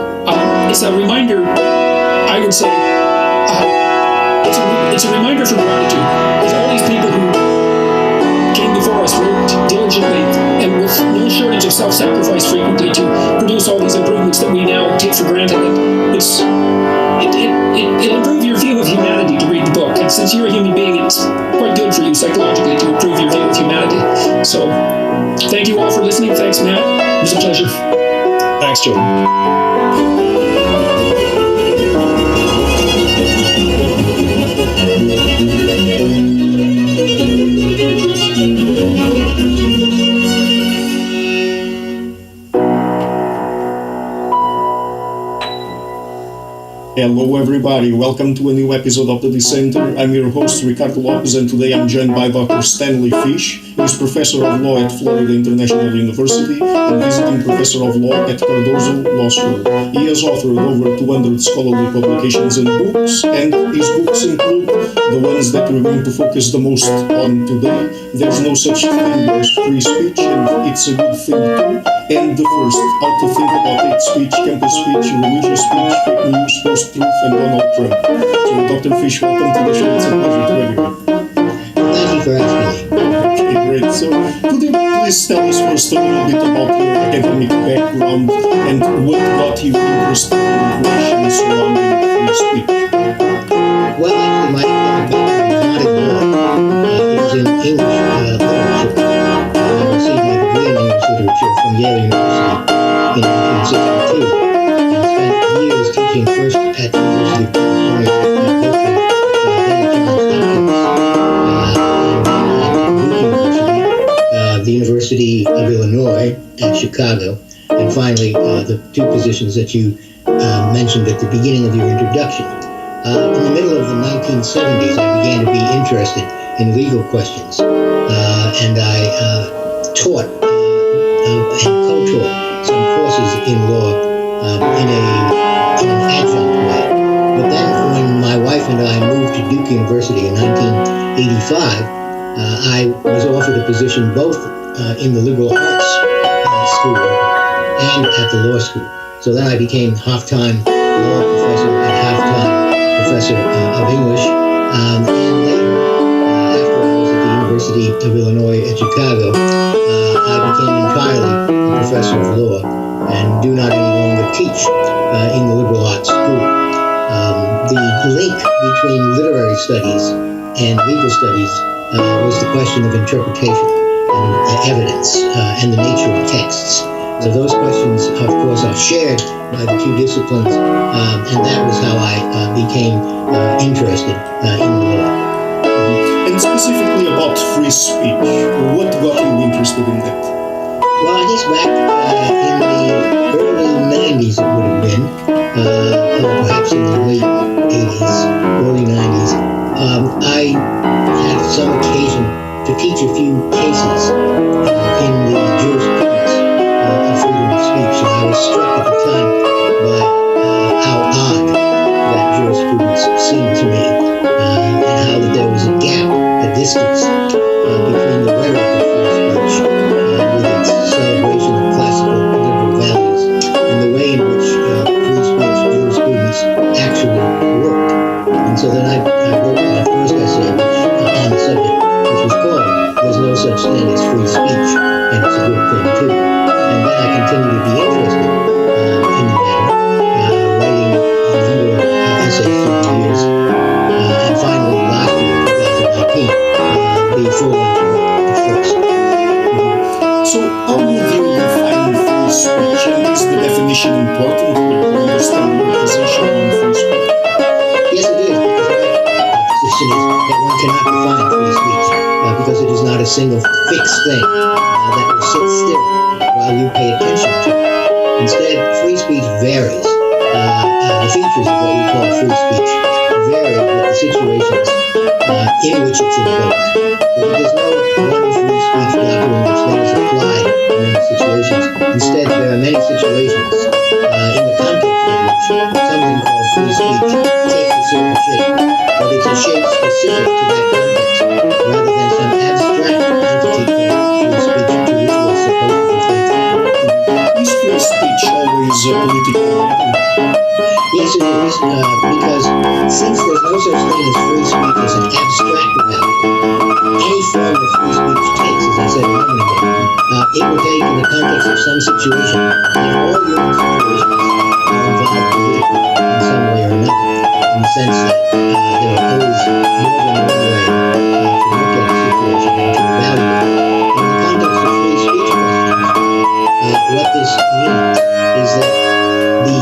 it's a reminder, I would say, it's a reminder for gratitude. There's all these people who came before us, worked diligently and with no shortage of self-sacrifice frequently to produce all these improvements that we now take for granted. And it'll improve your view of humanity to read the book. And since you're a human being, it's quite good for you psychologically to improve your view of humanity. So thank you all for listening. Thanks, Matt. It was a pleasure. Thanks, Jordan. Hello everybody, welcome to a new episode of The Dissenter. I'm your host Ricardo Lopes, and today I'm joined by Dr. Stanley Fish. He's Professor of Law at Florida International University and Visiting Professor of Law at Cardozo Law School. He has authored over 200 scholarly publications and books, and his books include the ones that we're going to focus the most on today. There's No Such Thing as Free Speech, and It's a Good Thing Too. And the first, How to Think About Hate Speech, Campus Speech, Religious Speech, Fake News, Post-Truth, and Donald Trump. So, Dr. Fish, welcome to the show. It's a pleasure to have you. Thank you for asking me. Okay, great. So, could you please tell us first a little bit about your academic background and what got you interested in questions surrounding free speech? Well, actually, my academic background is not in law. It was in English literature. I received my degree in English literature from Yale University in 1962 and spent years teaching first at the University of California at Berkeley, then at Johns Hopkins, and then at Duke University, the University of Illinois at Chicago, and finally the two positions that you mentioned at the beginning of your introduction. In the middle of the 1970s, I began to be interested in legal questions, and I taught and co-taught some courses in law in an adjunct way. But then when my wife and I moved to Duke University in 1985, I was offered a position both in the liberal arts school and at the law school. So then I became half-time law professor and half-time professor of English. And later, after I was at the University of Illinois at Chicago, I became entirely a professor of law and do not any longer teach in the liberal arts school. The link between literary studies and legal studies was the question of interpretation and evidence and the nature of texts. So those questions, of course, are shared by the two disciplines, and that was how I became interested in the law. And specifically about free speech, what got you interested in that? Well, I guess back in the early 90s it would have been, or perhaps in the late 80s, early 90s, I had some occasion to teach a few cases in the jurisprudence of freedom of speech, and I was struck at the time by how odd that jurisprudence seemed to me, and how that there was a gap, a distance between the rhetoric of free speech with its celebration of classical liberal values and the way in which free speech jurisprudence actually worked. And so then I wrote my first essay on the subject, which was called There's No Such Thing as Free Speech, and It's a Good Thing Too. And then I continued to be interested in the matter, writing a number of essays through the years, and finally last year, 2019, the full-length book, the first. So, how would you define free speech, and is the definition important to understand your position on free speech? Yes, it is, because my position is that one cannot define free speech because it is not a single fixed thing that will sit still while you pay attention to it. Instead, free speech varies. The features of what we call free speech vary with the situations in which it's invoked. There's no one free speech doctrine which then is applied in many situations. Instead, there are many situations in the context of which something called free speech takes a certain shape, but it's a shape specific to that context, rather than some abstract entity called a political matter? Yes, it is, because since there's no such thing as free speech as an abstract value, any form that free speech takes, as I said a moment ago, it will take in the context of some situation, and all human situations are involved politically in some way or another, in the sense that there are always more than one way to look at a situation and to evaluate it. In the context of free speech questions, what this means is that the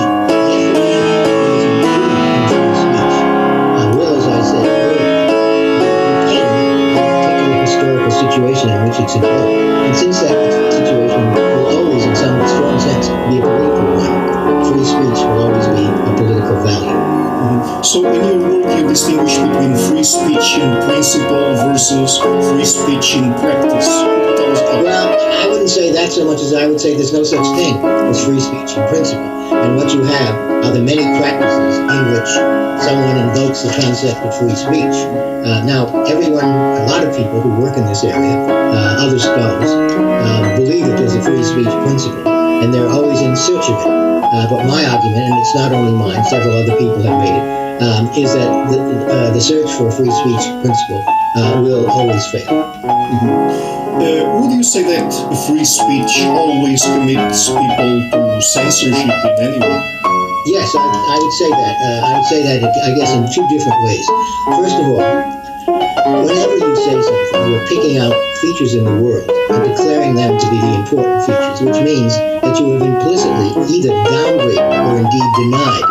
definition is included in free speech will, as I said earlier, depend on a particular historical situation in which it's invoked. And since that situation will always, in some strong sense, be a political one, free speech will always be a political value. So in your work you distinguish between free speech in principle versus free speech in practice. Tell us about that. Well, I wouldn't say that so much as I would say there's no such thing as free speech in principle. And what you have are the many practices in which someone invokes the concept of free speech. Now, a lot of people who work in this area, other scholars, believe that there's a free speech principle, and they're always in search of it. But my argument, and it's not only mine, several other people have made it, is that the search for a free speech principle will always fail. Would you say that free speech always commits people to censorship in any way? Yes, I would say that. I would say that, I guess, in two different ways. First of all, whenever you say something, you're picking out features in the world and declaring them to be the important features, which means that you have implicitly either downgraded or indeed denied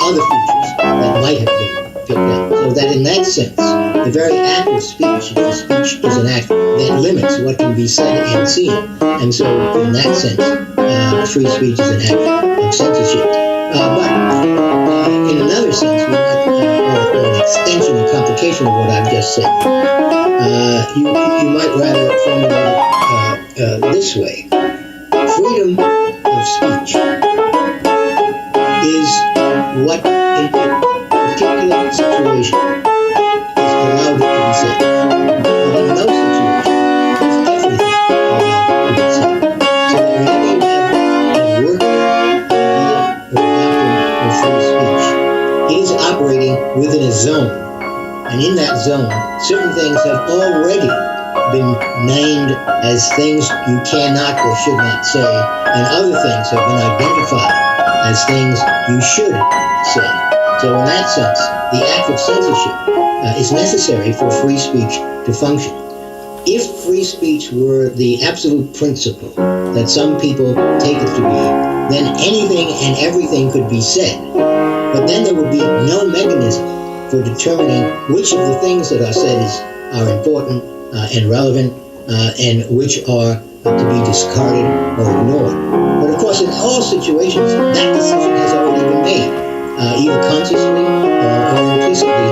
other features that might have been picked out. So that in that sense, the very act of speech is an act that limits what can be said and seen. And so in that sense, free speech is an act of censorship. But in another sense, we might, or an extension and complication of what I've just said, you might rather formulate it this way. Freedom of speech is what in a particular situation is allowed to be said. But in no situation is everything allowed to be said. So that whenever you have a work, idea, or doctrine of free speech, it is operating within a zone. And in that zone, certain things have already been named as things you cannot or should not say, and other things have been identified as things you should say. So in that sense, the act of censorship is necessary for free speech to function. If free speech were the absolute principle that some people take it to be, then anything and everything could be said. But then there would be no mechanism for determining which of the things that are said are important and relevant, and which are to be discarded or ignored. But of course, in all situations, that decision has already been made, either consciously or implicitly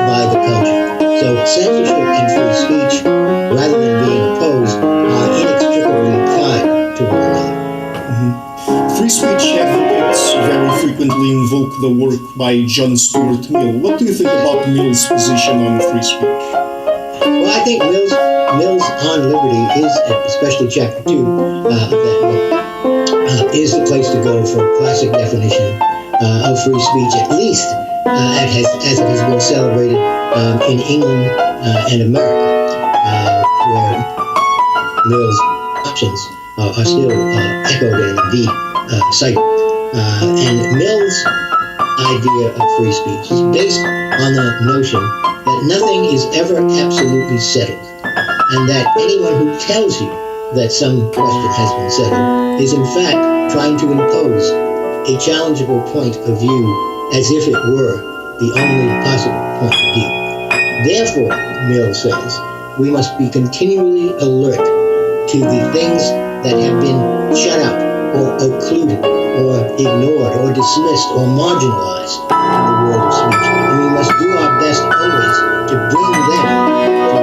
by the culture. So censorship and free speech, rather than being opposed, are inextricably tied to one another. Free speech advocates very frequently invoke the work by John Stuart Mill. What do you think about Mill's position on free speech? Well, I think Mill's On Liberty is, especially chapter 2 of that book, is the place to go for a classic definition of free speech, at least as it has been celebrated in England and America, where Mill's options are still echoed and indeed cited. And Mill's idea of free speech is based on the notion that nothing is ever absolutely settled, and that anyone who tells you that some question has been settled is in fact trying to impose a challengeable point of view as if it were the only possible point of view. Therefore, Mill says, we must be continually alert to the things that have been shut out or occluded or ignored or dismissed or marginalized in the world of speech. And we must do our best always to bring them to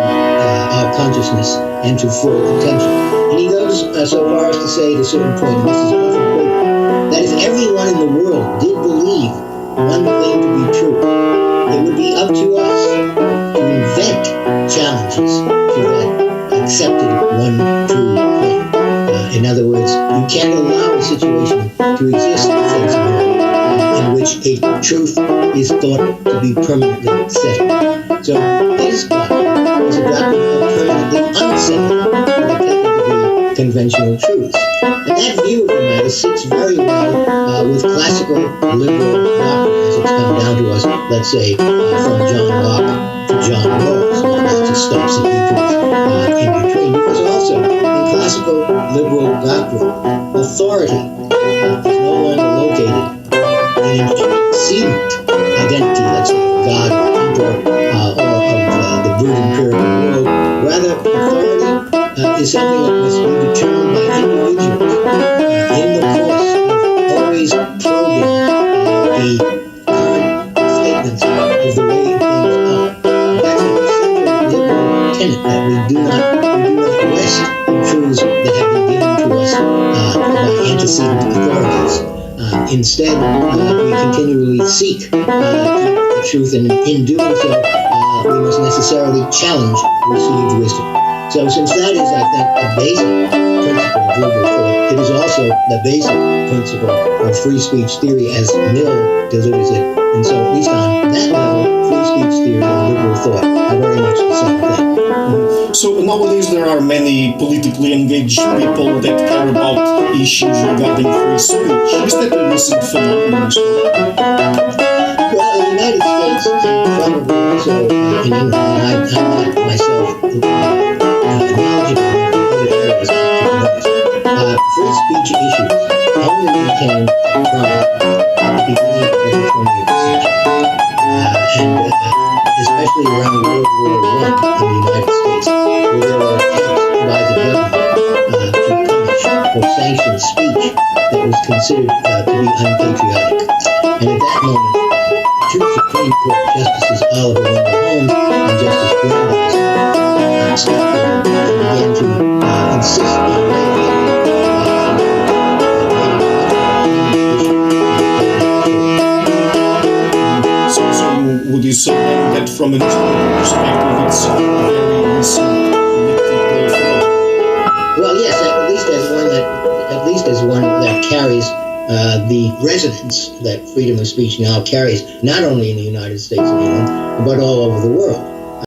our consciousness and to full attention. And he goes so far as to say at a certain point, and this is often quoted, that if everyone in the world did believe one thing to be true, it would be up to us to invent challenges to that accepted one true thing. In other words, you can't allow a situation to exist that a truth is thought to be permanently settled. So his doctrine was a doctrine of permanently unsettled, or taken to be conventional truths. And that view of the matter sits very well with classical liberal doctrine as it's come down to us, let's say, from John Locke to John Rawls, lots of stops and detours in between. Because also, in classical liberal doctrine, authority is no longer located in an antecedent identity, let's say, of God or emperor or of the brute imperial world. Rather, authority is something that must be determined by individuals in the course of always probing the current statements of the way things are. That's a central liberal tenet, that we do not rest in truths that have been given to us by antecedent authorities. Instead, we continually seek the truth, and in doing so, we must necessarily challenge received wisdom. So since that is, I think, the basic principle of liberal thought, it is also the basic principle of free speech theory as Mill delivers it. And so at least on that level, free speech theory and liberal thought are very much the same thing. So nowadays there are many politically engaged people that care about issues regarding free speech. Is that a recent phenomenon as well? Well, in the United States, and probably also in England, and I'm not myself knowledgeable in other areas free speech issues only became prominent at the beginning of the 20th century. And especially around World War I in the United States, where there were attempts by the government to punish or sanction speech that was considered to be unpatriotic. And at that moment, two Supreme Court Justices, Oliver Wendell Holmes and Justice Brandeis, stepped in and began to insist on Would you say then that from an historical perspective it's a very recent political phenomenon? Well, yes, at least as one that carries the resonance that freedom of speech now carries, not only in the United States and England, but all over the world.